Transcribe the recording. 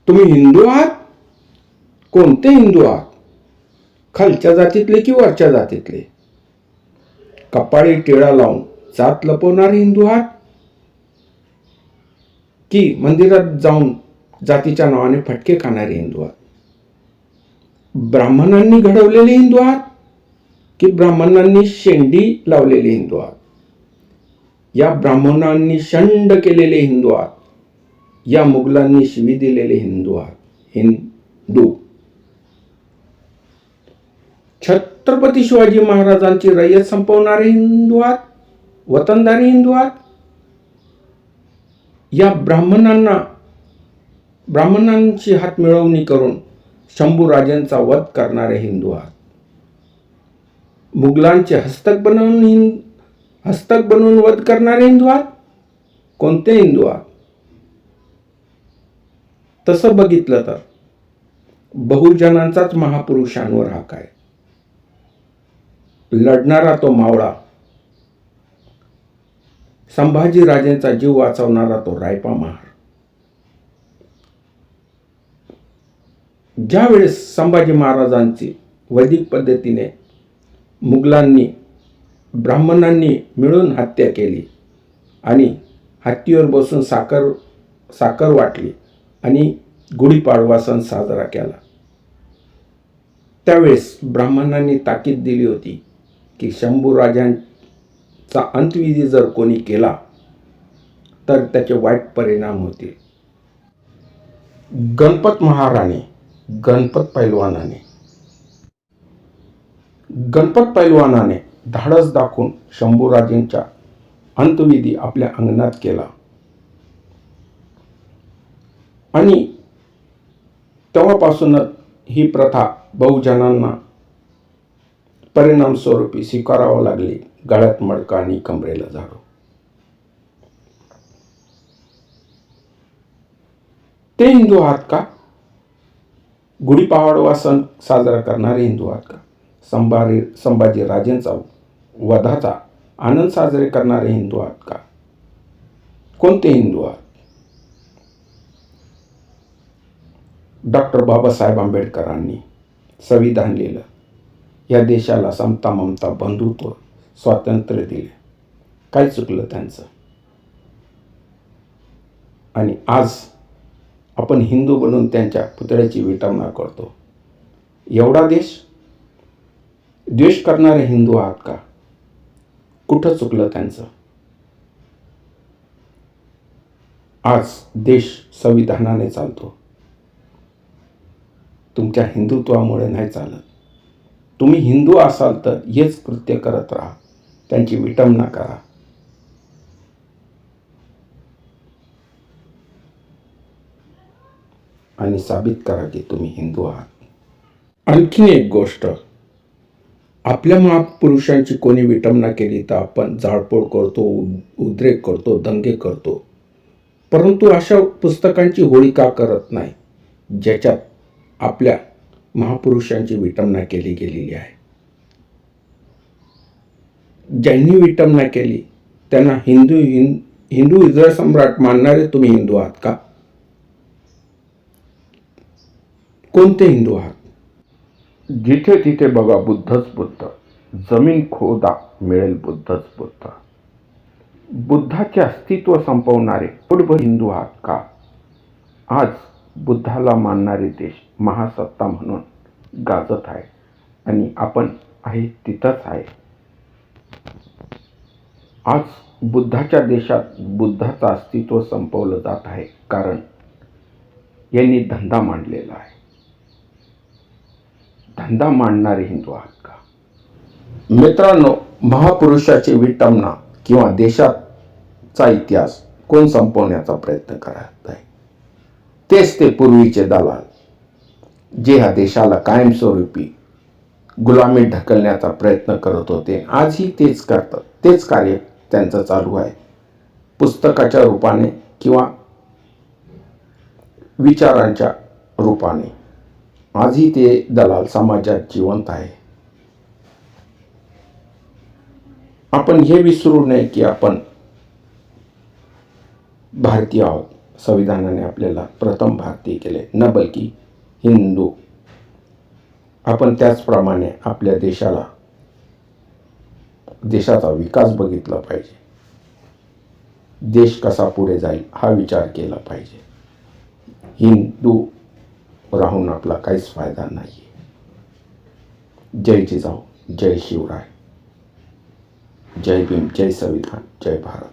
तुम्ही हिंदू आहात? कोणते हिंदू आहात? खालच्या जातीतले की वरच्या जातीतले? कपाळी टिळा लावून जात लपवणारे हिंदू आहात की मंदिरात जाऊन जातीच्या नावाने फटके खाणारे हिंदू आहात? ब्राह्मणांनी घडवलेले हिंदू आहात की ब्राह्मणांनी शेंडी लावलेले हिंदू आहात? या ब्राह्मणांनी शंड केलेले हिंदू आहात या मुघलांनी शिवी दिलेले हिंदू आहात? हिंदू. छत्रपती शिवाजी महाराजांची रयत संपवणारे हिंदू आहात? वतनदारी हिंदू आहात? या ब्राह्मणांची हात मिळवणी करून शंभूराजांचा वध करणारे हिंदू आहात? मुघलांचे हस्तक बनवून वध करणारे हिंदू आहात? कोणते हिंदू आहात? तसं बघितलं तर बहुजनांचाच महापुरुषांवर हक्क आहे. लढणारा तो मावळा, संभाजीराजेंचा जीव वाचवणारा तो रायपा महार. ज्यावेळेस संभाजी महाराजांची वैदिक पद्धतीने मुघलांनी ब्राह्मणांनी मिळून हत्या केली आणि हत्तीवर बसून साखर वाटली आणि गुढीपाडवा सण साजरा केला, त्यावेळेस ब्राह्मणांनी ताकीद दिली होती की शंभूराजांचा अंत्यविधी जर कोणी केला तर त्याचे वाईट परिणाम होतील. गणपत महाराणे गणपत पैलवानाने धाडस दाखवून शंभूराजेंचा अंत्यविधी आपल्या अंगणात केला आणि तेव्हापासूनच ही प्रथा बहुजनांना परिणाम स्वरूपी स्वीकारावं लागली. गळ्यात मडका आणि कमरेला झाडू. ते हिंदू आहात का? गुढीपाडवा सण साजरा करणारे हिंदू आहात का? संभाजी राजेंचा वधाचा आनंद साजरे करणारे हिंदू आहात का? कोणते हिंदू आहात? डॉक्टर बाबासाहेब आंबेडकरांनी संविधान लिहिलं, या देशाला समता ममता बंधुत्व स्वातंत्र्य दिले. काय चुकलं त्यांचं? आणि आज आपण हिंदू बनून त्यांच्या पुतळ्याची विटंबना करतो. एवढा द्वेष करणारे हिंदू आहात का? कुठं चुकलं त्यांचं? आज देश संविधानाने चालतो, तुमच्या हिंदुत्वामुळे नाही चालत. तुम्ही हिंदू असाल तर हेच कृत्य करत राहा, त्यांची विटंबना करा. आणि साबित करा की तुम्ही हिंदू आहात. आणखीन एक गोष्ट, आपल्या महापुरुषांची कोणी विटंबना केली तर आपण जाळपोळ करतो, उद्रेक करतो, दंगे करतो. परंतु अशा पुस्तकांची होळी का करत नाही ज्याच्यात आपल्या महापुरुषांची विटंबना केली गेलेली आहे? ज्यांनी विटंबना केली त्यांना हिंदू इजरायल सम्राट मानणारे तुम्ही हिंदू आहात का? कोणते हिंदू आहात? जिथे तिथे बघा बुद्धच बुद्ध, जमीन खोदा मिळेल बुद्धच बुद्ध. बुद्धाचे अस्तित्व संपवणारे फुटभर हिंदू आहात का? आज बुद्धाला मानणारे देश महासत्ता म्हणून गाजत आहे आणि आपण आहे तिथंच आहे. आज बुद्धाच्या देशात बुद्धाचं अस्तित्व संपवलं जात आहे, कारण यांनी धंदा मांडलेला आहे. धंदा मांडणारे हिंदू आहात का? मित्रांनो, महापुरुषाची विटंबना किंवा देशाचा इतिहास कोण संपवण्याचा प्रयत्न करत आहे? तेच ते पूर्वीचे दलाल, जे ह्या देशाला कायमस्वरूपी गुलामीत ढकलण्याचा प्रयत्न करत होते. आजही तेच करतात. तेच कार्य त्यांचं चालू आहे, पुस्तकाच्या रूपाने किंवा विचारांच्या रूपाने. आजही ते दलाल समाजात जिवंत आहे. आपण हे विसरू नये की आपण भारतीय आहोत. संविधानाने आपल्याला प्रथम भारतीय केले, न बल्कि हिंदू. आपण त्याचप्रमाणे आपल्या देशाचा विकास बघितला पाहिजे. देश कसा पुढे जाईल हा विचार केला पाहिजे. हिंदू राहून आपला काहीच फायदा नाही. जय जिजाऊ, जय शिवराय, जय भीम, जय संविधान, जय भारत.